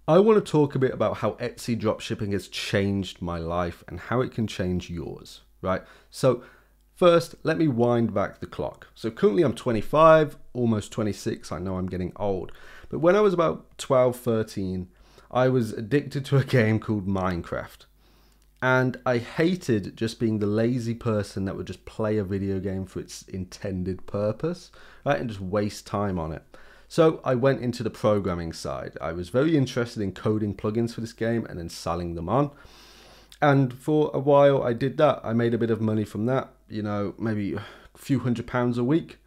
I want to talk a bit about how Etsy dropshipping has changed my life and how it can change yours, right? So first, let me wind back the clock. So currently I'm 25, almost 26. I know I'm getting old. But when I was about 12, 13, I was addicted to a game called Minecraft. And I hated just being the lazy person that would just play a video game for its intended purpose, right? And just waste time on it. So I went into the programming side. I was very interested in coding plugins for this game and then selling them on. And for a while I did that. I made a bit of money from that, you know, maybe a few £100 a week.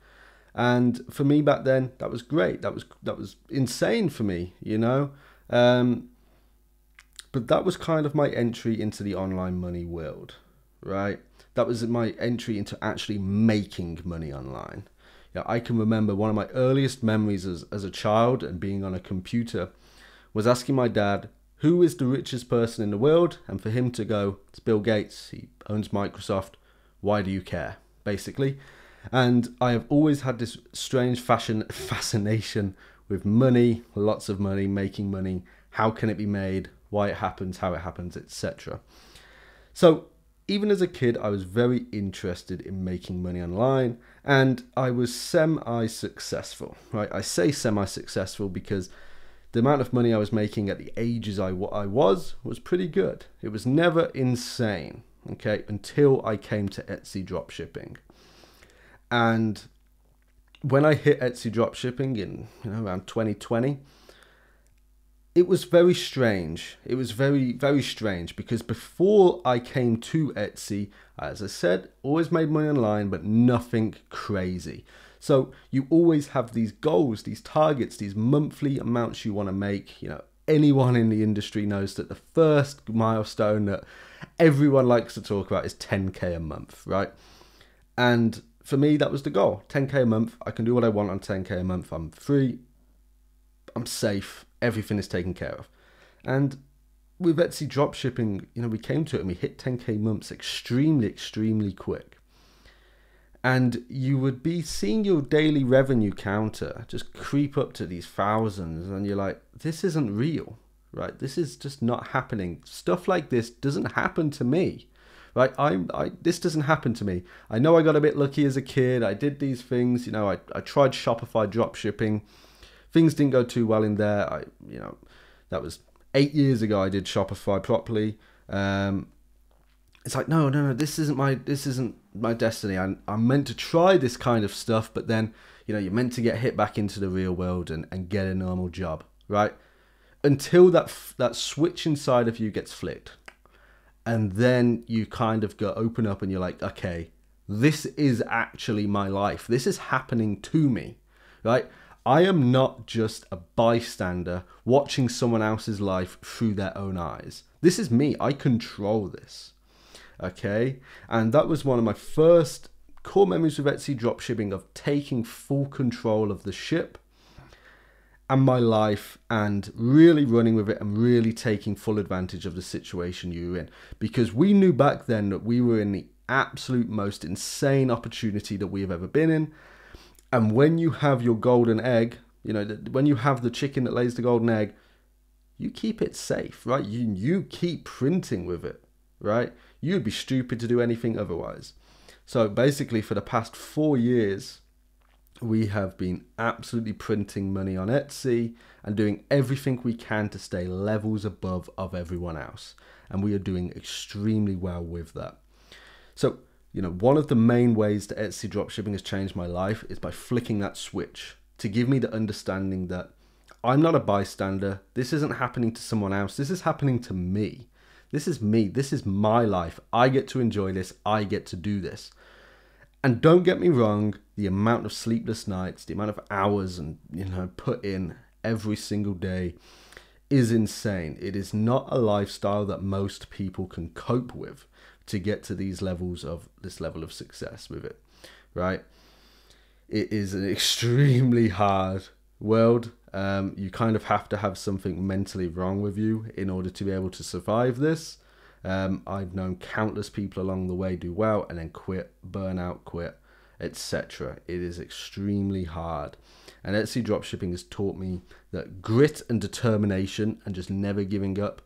And for me back then, that was great. That was insane for me, you know. But that was kind of my entry into the online money world, right? That was my entry into actually making money online. Yeah, I can remember one of my earliest memories as a child and being on a computer was asking my dad, who is the richest person in the world? And for him to go, it's Bill Gates, he owns Microsoft, why do you care? Basically. And I have always had this strange fascination with money, lots of money, making money, how can it be made, why it happens, how it happens, etc. So even as a kid, I was very interested in making money online, and I was semi-successful, right? I say semi-successful because the amount of money I was making at the ages I was pretty good. It was never insane, okay, until I came to Etsy dropshipping. And when I hit Etsy dropshipping in, around 2020, it was very strange. It was very, very strange because before I came to Etsy, as I said, always made money online, but nothing crazy. So you always have these goals, these targets, these monthly amounts you want to make. You know, anyone in the industry knows that the first milestone that everyone likes to talk about is 10K a month, right? And for me, that was the goal. 10K a month. I can do what I want on 10K a month. I'm free. I'm safe. Everything is taken care of. And with Etsy dropshipping, we came to it and we hit 10K months extremely, extremely quick. And you would be seeing your daily revenue counter just creep up to these thousands. And you're like, this isn't real, right? This is just not happening. Stuff like this doesn't happen to me, right? This doesn't happen to me. I know I got a bit lucky as a kid. I did these things. I tried Shopify dropshipping. Things didn't go too well in there. That was 8 years ago I did Shopify properly. It's like, no, this isn't my destiny. I'm meant to try this kind of stuff, but then, you're meant to get hit back into the real world and get a normal job, right? Until that switch inside of you gets flicked. And then you kind of open up and you're like, okay, this is actually my life. This is happening to me, right? I am not just a bystander watching someone else's life through their own eyes. This is me. I control this. Okay? And that was one of my first core memories with Etsy dropshipping, of taking full control of the ship and my life and really running with it and really taking full advantage of the situation you were in. Because we knew back then that we were in the absolute most insane opportunity that we have ever been in. And when you have your golden egg, when you have the chicken that lays the golden egg, you keep it safe, right? You keep printing with it, right? You'd be stupid to do anything otherwise. So basically for the past 4 years, we have been absolutely printing money on Etsy and doing everything we can to stay levels above of everyone else. And we are doing extremely well with that. So, one of the main ways that Etsy dropshipping has changed my life is by flicking that switch to give me the understanding that I'm not a bystander. This isn't happening to someone else. This is happening to me. This is me. This is my life. I get to enjoy this. I get to do this. And don't get me wrong, the amount of sleepless nights, the amount of hours and put in every single day is insane. It is not a lifestyle that most people can cope with to get to this level of success with it, right? It is an extremely hard world. You kind of have to have something mentally wrong with you in order to be able to survive this. I've known countless people along the way do well and then quit, burn out, quit, etc. It is extremely hard. And Etsy dropshipping has taught me that grit and determination and just never giving up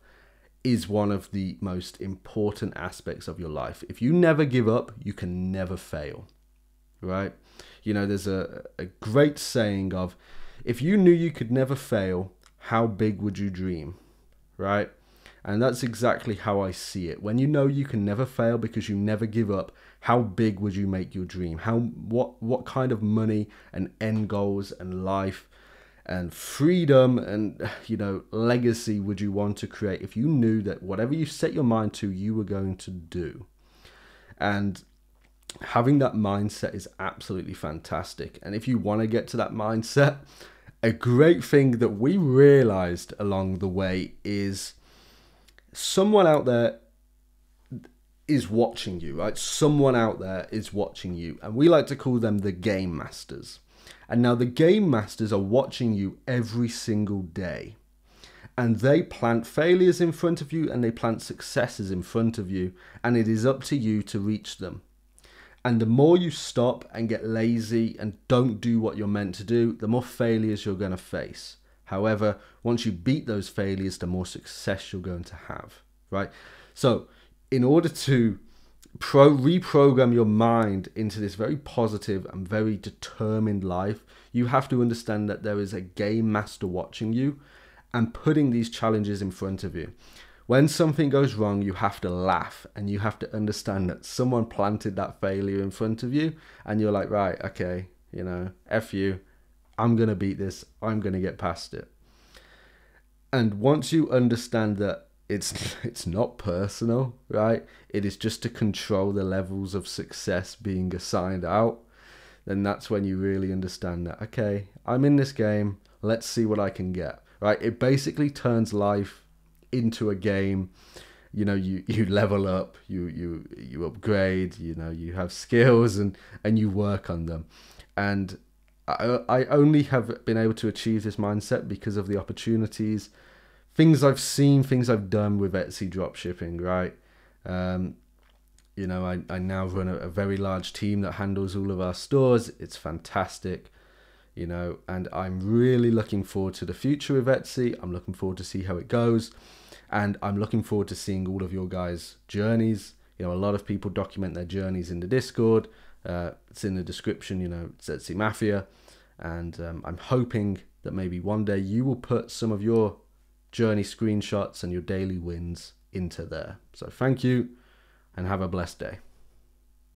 is one of the most important aspects of your life. If you never give up, you can never fail, right? You know, there's a great saying of, if you knew you could never fail, how big would you dream, right? And that's exactly how I see it. When you know you can never fail because you never give up, how big would you make your dream? What kind of money and end goals and life and freedom and, you know, legacy would you want to create if you knew that whatever you set your mind to, you were going to do? And having that mindset is absolutely fantastic. And if you want to get to that mindset, a great thing that we realized along the way is someone out there is watching you, right? Someone out there is watching you. And we like to call them the game masters. And now the game masters are watching you every single day. And they plant failures in front of you and they plant successes in front of you. And it is up to you to reach them. And the more you stop and get lazy and don't do what you're meant to do, the more failures you're going to face. However, once you beat those failures, the more success you're going to have, right? So in order to reprogram your mind into this very positive and very determined life, you have to understand that there is a game master watching you and putting these challenges in front of you. When something goes wrong, you have to laugh and you have to understand that someone planted that failure in front of you and you're like, right, okay, you know, F you, I'm going to beat this, I'm going to get past it. And once you understand that it's not personal, right? It is just to control the levels of success being assigned out, then that's when you really understand that, okay, I'm in this game, let's see what I can get, right? It basically turns life into a game. You know, you level up, you upgrade, you know, you have skills and you work on them. And I only have been able to achieve this mindset because of the opportunities, things I've seen, things I've done with Etsy dropshipping, right? You know, I now run a very large team that handles all of our stores. It's fantastic, you know, and I'm really looking forward to the future with Etsy. I'm looking forward to see how it goes. And I'm looking forward to seeing all of your guys' journeys. You know, a lot of people document their journeys in the Discord. It's in the description, you know, it's Etsy Mafia. And I'm hoping that maybe one day you will put some of your journey screenshots and your daily wins into there. So thank you and have a blessed day.